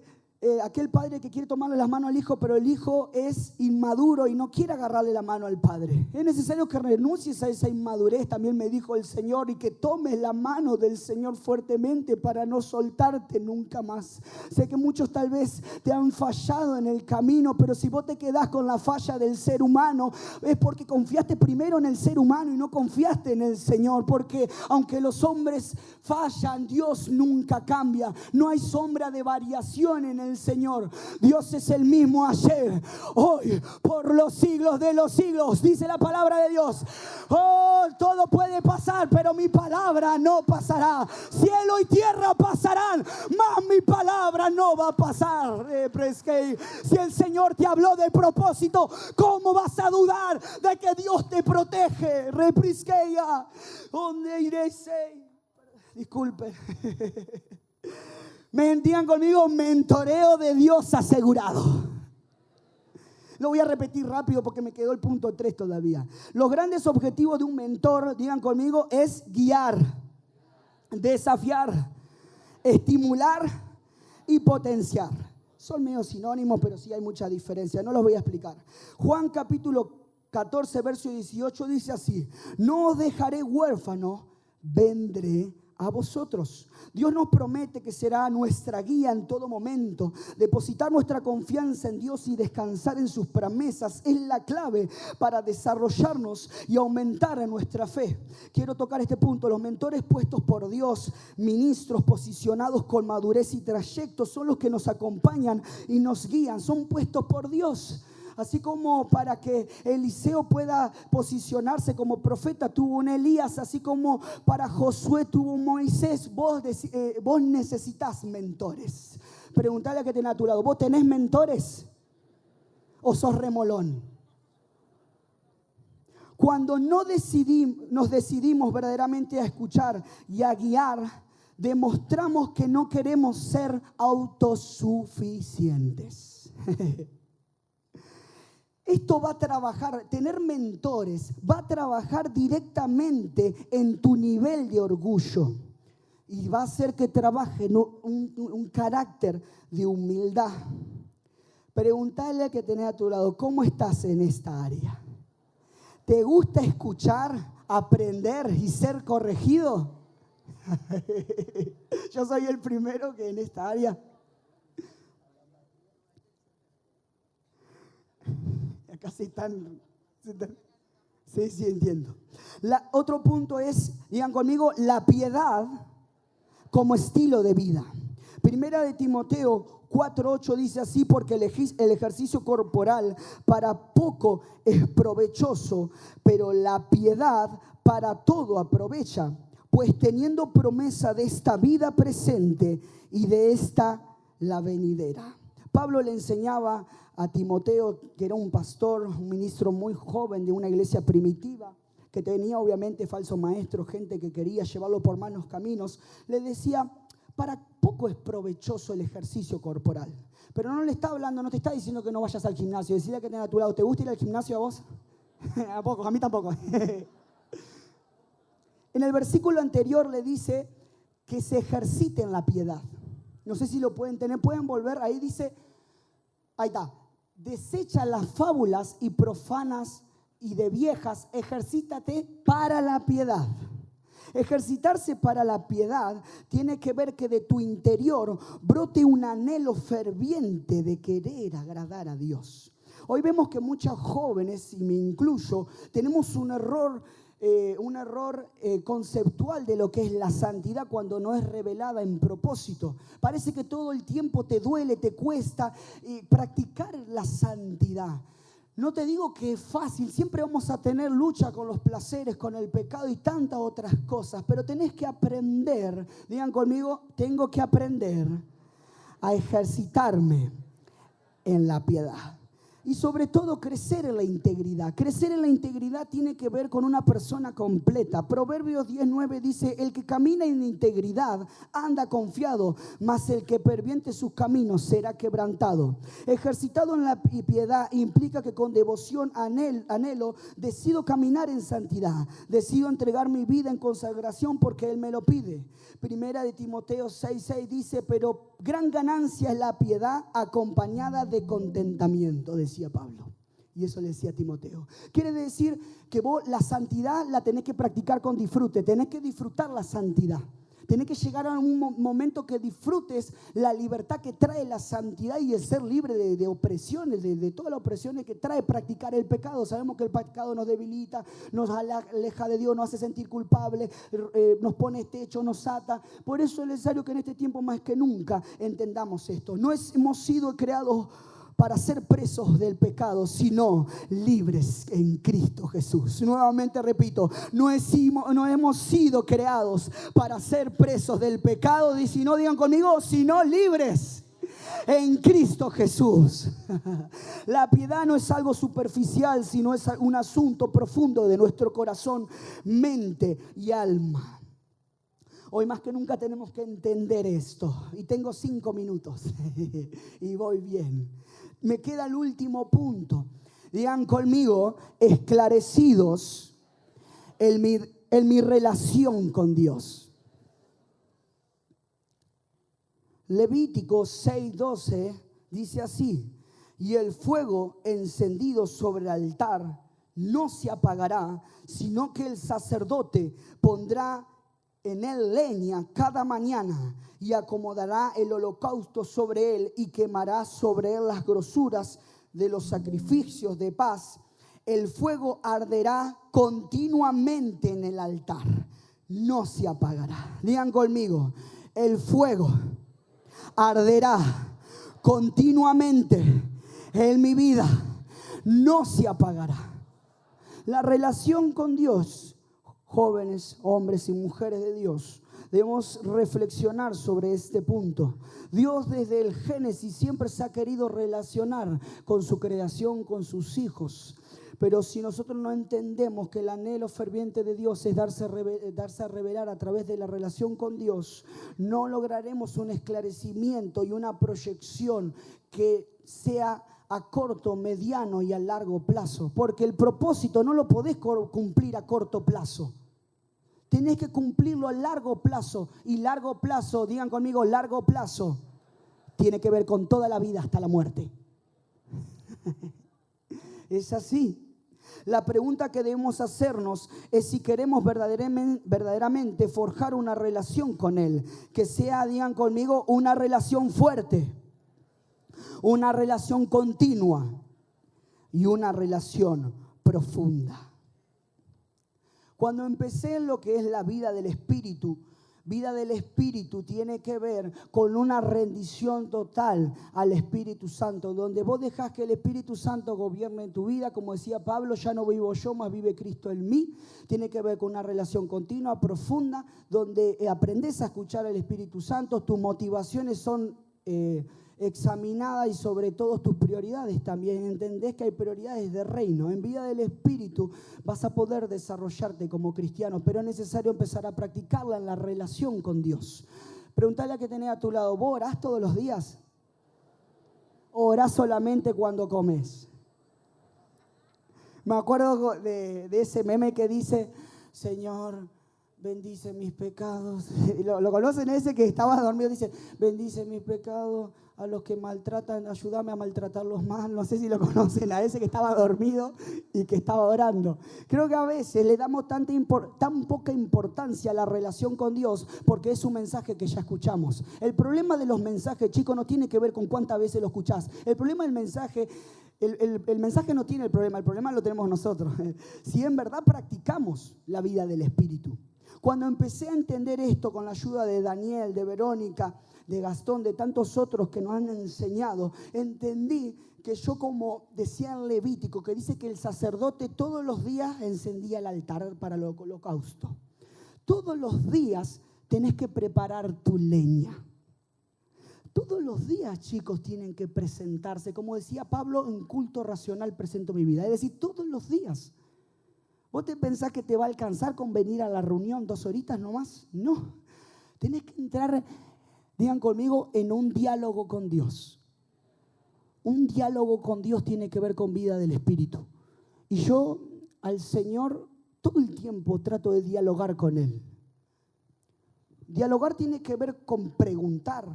aquel padre que quiere tomarle las manos al hijo, pero el hijo es inmaduro y no quiere agarrarle la mano al padre. Es necesario que renuncies a esa inmadurez, también me dijo el Señor, y que tomes la mano del Señor fuertemente para no soltarte nunca más. Sé que muchos tal vez te han fallado en el camino, pero si vos te quedás con la falla del ser humano, es porque confiaste primero en el ser humano y no confiaste en el Señor. Porque aunque los hombres fallan, Dios nunca cambia. No hay sombra de variación en el Señor. Dios es el mismo ayer, hoy, por los siglos de los siglos, dice la palabra de Dios. Oh, todo puede pasar, pero mi palabra no pasará. Cielo y tierra pasarán, mas mi palabra no va a pasar. Si el Señor te habló de propósito, ¿cómo vas a dudar de que Dios te protege? ¿Dónde iré? Disculpe. Digan conmigo, mentoreo de Dios asegurado. Lo voy a repetir rápido porque me quedó el punto 3 todavía. Los grandes objetivos de un mentor, digan conmigo, es guiar, desafiar, estimular y potenciar. Son medio sinónimos, pero sí hay mucha diferencia. No los voy a explicar. Juan capítulo 14, verso 18 dice así: no os dejaré huérfano, vendré a vosotros. Dios nos promete que será nuestra guía en todo momento. Depositar nuestra confianza en Dios y descansar en sus promesas es la clave para desarrollarnos y aumentar en nuestra fe. Quiero tocar este punto. Los mentores puestos por Dios, ministros posicionados con madurez y trayecto, son los que nos acompañan y nos guían. Son puestos por Dios. Así como para que Eliseo pueda posicionarse como profeta, tuvo un Elías. Así como para Josué tuvo un Moisés. Vos necesitas mentores. Preguntale a que tenés a tu lado: ¿vos tenés mentores o sos remolón? Cuando nos decidimos verdaderamente a escuchar y a guiar, demostramos que no queremos ser autosuficientes. Esto va a trabajar, tener mentores va a trabajar directamente en tu nivel de orgullo y va a hacer que trabaje un carácter de humildad. Pregúntale al que tenés a tu lado: ¿cómo estás en esta área? ¿Te gusta escuchar, aprender y ser corregido? Yo soy el primero que en esta área. Casi están. Sí, entiendo. Otro punto es, digan conmigo, la piedad como estilo de vida. Primera de Timoteo 4:8 dice así: porque el ejercicio corporal para poco es provechoso, pero la piedad para todo aprovecha, pues teniendo promesa de esta vida presente y de esta la venidera. Pablo le enseñaba a Timoteo, que era un pastor, un ministro muy joven de una iglesia primitiva, que tenía obviamente falsos maestros, gente que quería llevarlo por malos caminos. Le decía: para poco es provechoso el ejercicio corporal. Pero no le está hablando, no te está diciendo que no vayas al gimnasio. Decirle que tenés a tu lado: ¿te gusta ir al gimnasio a vos? A poco, a mí tampoco. En el versículo anterior le dice que se ejercite en la piedad. No sé si lo pueden tener, pueden volver, ahí dice, ahí está: desecha las fábulas y profanas y de viejas, ejercítate para la piedad. Ejercitarse para la piedad tiene que ver que de tu interior brote un anhelo ferviente de querer agradar a Dios. Hoy vemos que muchas jóvenes, y me incluyo, tenemos un error conceptual de lo que es la santidad cuando no es revelada en propósito. Parece que todo el tiempo te duele, te cuesta practicar la santidad. No te digo que es fácil, siempre vamos a tener lucha con los placeres, con el pecado y tantas otras cosas, pero tenés que aprender, digan conmigo, tengo que aprender a ejercitarme en la piedad. Y sobre todo crecer en la integridad. Crecer en la integridad tiene que ver con una persona completa. Proverbios 10:9 dice: el que camina en integridad anda confiado, mas el que pervierte sus caminos será quebrantado. Ejercitado en la piedad implica que con devoción, anhelo, decido caminar en santidad. Decido entregar mi vida en consagración porque Él me lo pide. Primera de Timoteo 6:6 dice: pero Gran ganancia es la piedad acompañada de contentamiento, decía Pablo. Y eso le decía a Timoteo. Quiere decir que vos la santidad la tenés que practicar con disfrute. Tenés que disfrutar la santidad. Tenés que llegar a un momento que disfrutes la libertad que trae la santidad y el ser libre de opresiones, de todas las opresiones que trae practicar el pecado. Sabemos que el pecado nos debilita, nos aleja de Dios, nos hace sentir culpables, nos pone techo, nos ata. Por eso es necesario que en este tiempo más que nunca entendamos esto. No hemos sido creados para ser presos del pecado, sino libres en Cristo Jesús. Nuevamente repito, no hemos sido creados para ser presos del pecado, y si no, digan conmigo, sino libres en Cristo Jesús. La piedad no es algo superficial, sino es un asunto profundo de nuestro corazón, mente y alma. Hoy más que nunca tenemos que entender esto. Y tengo 5 minutos y voy bien. Me queda el último punto. Digan conmigo, esclarecidos en mi relación con Dios. Levítico 6:12 dice así: y el fuego encendido sobre el altar no se apagará, sino que el sacerdote pondrá en él leña cada mañana y acomodará el holocausto sobre él y quemará sobre él las grosuras de los sacrificios de paz. El fuego arderá continuamente en el altar, no se apagará. Digan conmigo, el fuego arderá continuamente en mi vida, no se apagará. La relación con Dios, jóvenes, hombres y mujeres de Dios, debemos reflexionar sobre este punto. Dios desde el Génesis siempre se ha querido relacionar con su creación, con sus hijos. Pero si nosotros no entendemos que el anhelo ferviente de Dios es darse a revelar a través de la relación con Dios, no lograremos un esclarecimiento y una proyección que sea a corto, mediano y a largo plazo. Porque el propósito no lo podés cumplir a corto plazo. Tenés que cumplirlo a largo plazo. Y largo plazo, digan conmigo, largo plazo, tiene que ver con toda la vida hasta la muerte. Es así. La pregunta que debemos hacernos es si queremos verdaderamente forjar una relación con Él. Que sea, digan conmigo, una relación fuerte, una relación continua y una relación profunda. Cuando empecé en lo que es la vida del Espíritu tiene que ver con una rendición total al Espíritu Santo, donde vos dejás que el Espíritu Santo gobierne en tu vida. Como decía Pablo, ya no vivo yo, más vive Cristo en mí. Tiene que ver con una relación continua, profunda, donde aprendes a escuchar al Espíritu Santo. Tus motivaciones son examinadas y sobre todo tus prioridades también. Entendés que hay prioridades de reino. En vida del Espíritu vas a poder desarrollarte como cristiano, pero es necesario empezar a practicarla en la relación con Dios. Preguntale a que tenés a tu lado, ¿vos orás todos los días? ¿O orás solamente cuando comes? Me acuerdo de ese meme que dice, Señor, bendice mis pecados. ¿Lo conocen ese que estaba dormido? Dice, bendice mis pecados, a los que maltratan, ayúdame a maltratarlos más. No sé si lo conocen, a ese que estaba dormido y que estaba orando. Creo que a veces le damos tan poca importancia a la relación con Dios porque es un mensaje que ya escuchamos. El problema de los mensajes, chicos, no tiene que ver con cuántas veces lo escuchás. El problema del mensaje, el mensaje no tiene el problema lo tenemos nosotros. Si en verdad practicamos la vida del Espíritu. Cuando empecé a entender esto con la ayuda de Daniel, de Verónica, de Gastón, de tantos otros que nos han enseñado, entendí que yo, como decía en Levítico, que dice que el sacerdote todos los días encendía el altar para el holocausto. Todos los días tenés que preparar tu leña. Todos los días, chicos, tienen que presentarse. Como decía Pablo, en culto racional presento mi vida. Es decir, todos los días. ¿Vos te pensás que te va a alcanzar con venir a la reunión 2 horitas nomás? No. Tenés que entrar, digan conmigo, en un diálogo con Dios. Un diálogo con Dios tiene que ver con vida del Espíritu. Y yo al Señor todo el tiempo trato de dialogar con Él. Dialogar tiene que ver con preguntar.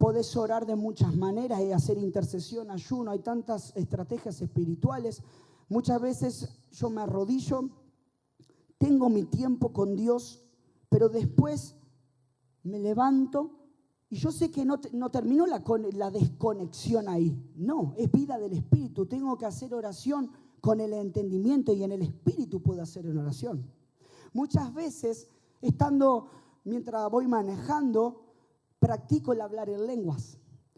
Podés orar de muchas maneras y hacer intercesión, ayuno. Hay tantas estrategias espirituales. Muchas veces yo me arrodillo, tengo mi tiempo con Dios, pero después me levanto y yo sé que no terminó la desconexión ahí. No, es vida del Espíritu. Tengo que hacer oración con el entendimiento y en el Espíritu puedo hacer una oración. Muchas veces, mientras voy manejando, practico el hablar en lenguas.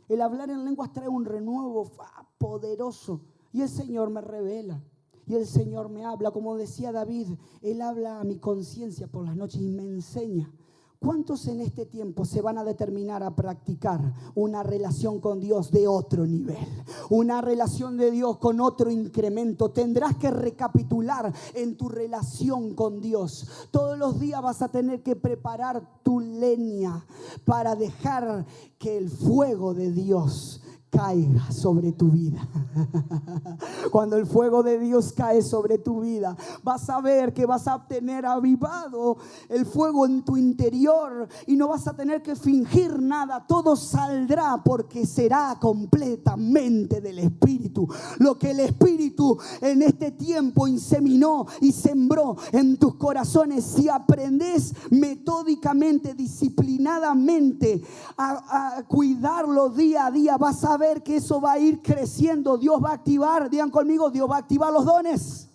El hablar en lenguas trae un renuevo poderoso y el Señor me revela y el Señor me habla. Como decía David, Él habla a mi conciencia por las noches y me enseña. ¿Cuántos en este tiempo se van a determinar a practicar una relación con Dios de otro nivel? Una relación de Dios con otro incremento. Tendrás que recapitular en tu relación con Dios. Todos los días vas a tener que preparar tu leña para dejar que el fuego de Dios caiga sobre tu vida. Cuando el fuego de Dios cae sobre tu vida, vas a ver que vas a tener avivado el fuego en tu interior y no vas a tener que fingir nada. Todo saldrá porque será completamente del Espíritu. Lo que el Espíritu en este tiempo inseminó y sembró en tus corazones, si aprendes metódicamente, disciplinadamente a cuidarlo día a día, vas a ver que eso va a ir creciendo. Dios va a activar, digan conmigo, Dios va a activar los dones.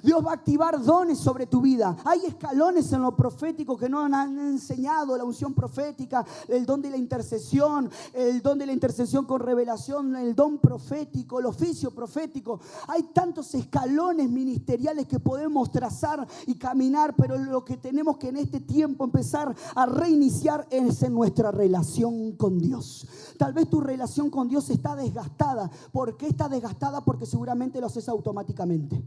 Dios va a activar dones sobre tu vida. Hay escalones en lo profético que no han enseñado: la unción profética, el don de la intercesión, el don de la intercesión con revelación, el don profético, el oficio profético. Hay tantos escalones ministeriales que podemos trazar y caminar, pero lo que tenemos que en este tiempo empezar a reiniciar es en nuestra relación con Dios. Tal vez tu relación con Dios está desgastada. ¿Por qué está desgastada? Porque seguramente lo haces automáticamente.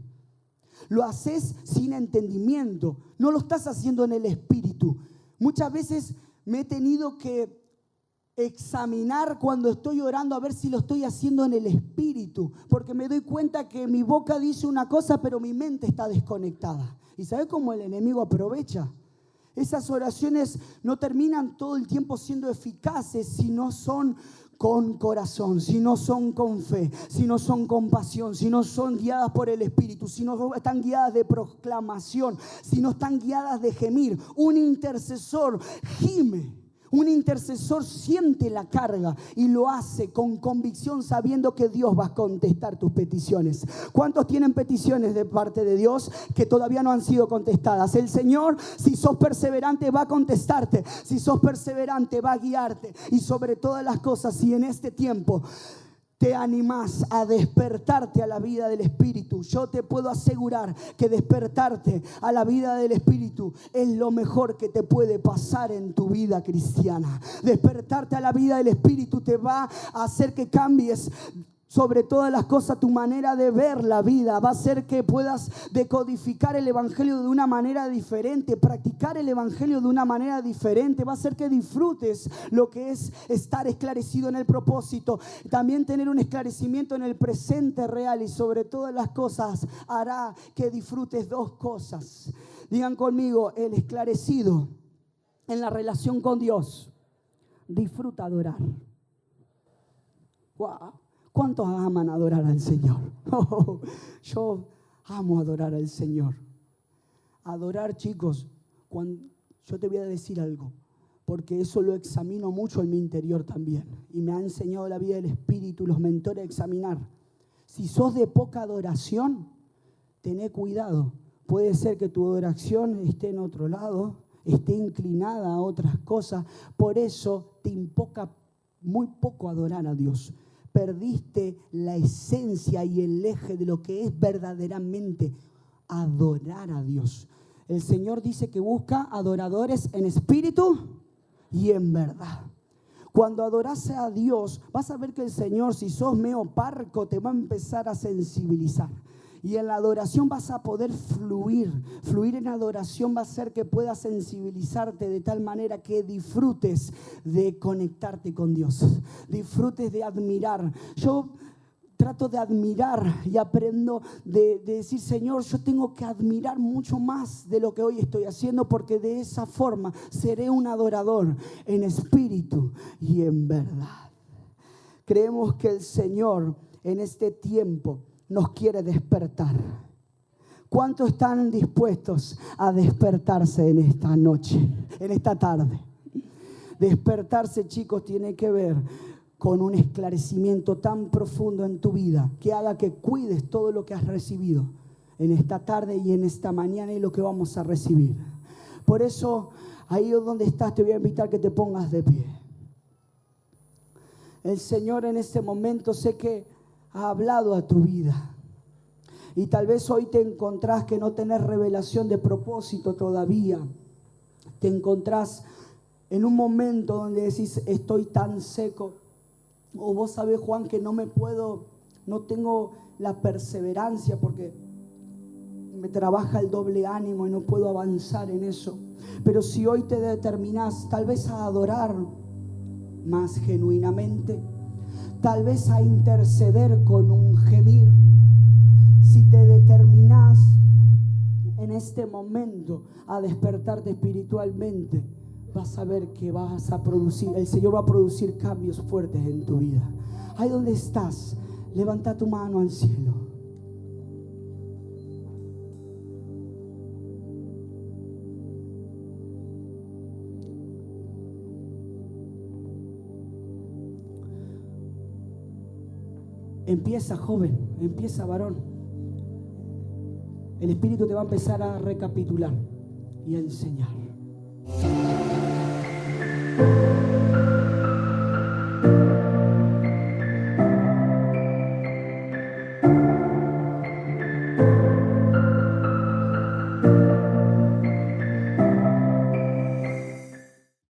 Lo haces sin entendimiento, no lo estás haciendo en el Espíritu. Muchas veces me he tenido que examinar cuando estoy orando a ver si lo estoy haciendo en el Espíritu, porque me doy cuenta que mi boca dice una cosa pero mi mente está desconectada. ¿Y sabes cómo el enemigo aprovecha? Esas oraciones no terminan todo el tiempo siendo eficaces si no son con corazón, si no son con fe, si no son con pasión, si no son guiadas por el Espíritu, si no están guiadas de proclamación, si no están guiadas de gemir. Un intercesor gime. Un intercesor siente la carga y lo hace con convicción, sabiendo que Dios va a contestar tus peticiones. ¿Cuántos tienen peticiones de parte de Dios que todavía no han sido contestadas? El Señor, si sos perseverante, va a contestarte. Si sos perseverante, va a guiarte. Y sobre todas las cosas, si en este tiempo te animás a despertarte a la vida del Espíritu, yo te puedo asegurar que despertarte a la vida del Espíritu es lo mejor que te puede pasar en tu vida cristiana. Despertarte a la vida del Espíritu te va a hacer que cambies sobre todas las cosas tu manera de ver la vida. Va a hacer que puedas decodificar el Evangelio de una manera diferente, practicar el Evangelio de una manera diferente. Va a hacer que disfrutes lo que es estar esclarecido en el propósito. También tener un esclarecimiento en el presente real, y sobre todas las cosas hará que disfrutes dos cosas. Digan conmigo: el esclarecido en la relación con Dios disfruta adorar. Wow. ¿Cuántos aman adorar al Señor? Yo amo adorar al Señor. Adorar, chicos, yo te voy a decir algo, porque eso lo examino mucho en mi interior también. Y me ha enseñado la vida del Espíritu, los mentores, a examinar. Si sos de poca adoración, tené cuidado. Puede ser que tu adoración esté en otro lado, esté inclinada a otras cosas. Por eso te impoca muy poco adorar a Dios. Perdiste la esencia y el eje de lo que es verdaderamente adorar a Dios. El Señor dice que busca adoradores en espíritu y en verdad. Cuando adoras a Dios, vas a ver que el Señor, si sos medio parco, te va a empezar a sensibilizar. Y en la adoración vas a poder fluir. Fluir en adoración va a hacer que puedas sensibilizarte de tal manera que disfrutes de conectarte con Dios. Disfrutes de admirar. Yo trato de admirar y aprendo de decir, Señor, yo tengo que admirar mucho más de lo que hoy estoy haciendo, porque de esa forma seré un adorador en espíritu y en verdad. Creemos que el Señor en este tiempo nos quiere despertar. ¿Cuántos están dispuestos a despertarse en esta noche, en esta tarde? Despertarse, chicos, tiene que ver con un esclarecimiento tan profundo en tu vida que haga que cuides todo lo que has recibido en esta tarde y en esta mañana y lo que vamos a recibir. Por eso, ahí donde estás, te voy a invitar que te pongas de pie. El Señor en este momento sé que ha hablado a tu vida. Y tal vez hoy te encontrás que no tenés revelación de propósito todavía. Te encontrás en un momento donde decís, estoy tan seco. O vos sabés, Juan, que no tengo la perseverancia porque me trabaja el doble ánimo y no puedo avanzar en eso. Pero si hoy te determinás tal vez a adorar más genuinamente, tal vez a interceder con un gemir, si te determinás en este momento a despertarte espiritualmente, vas a ver que el Señor va a producir cambios fuertes en tu vida. Ahí donde estás, levanta tu mano al cielo. Empieza, joven, empieza, varón. El Espíritu te va a empezar a recapitular y a enseñar.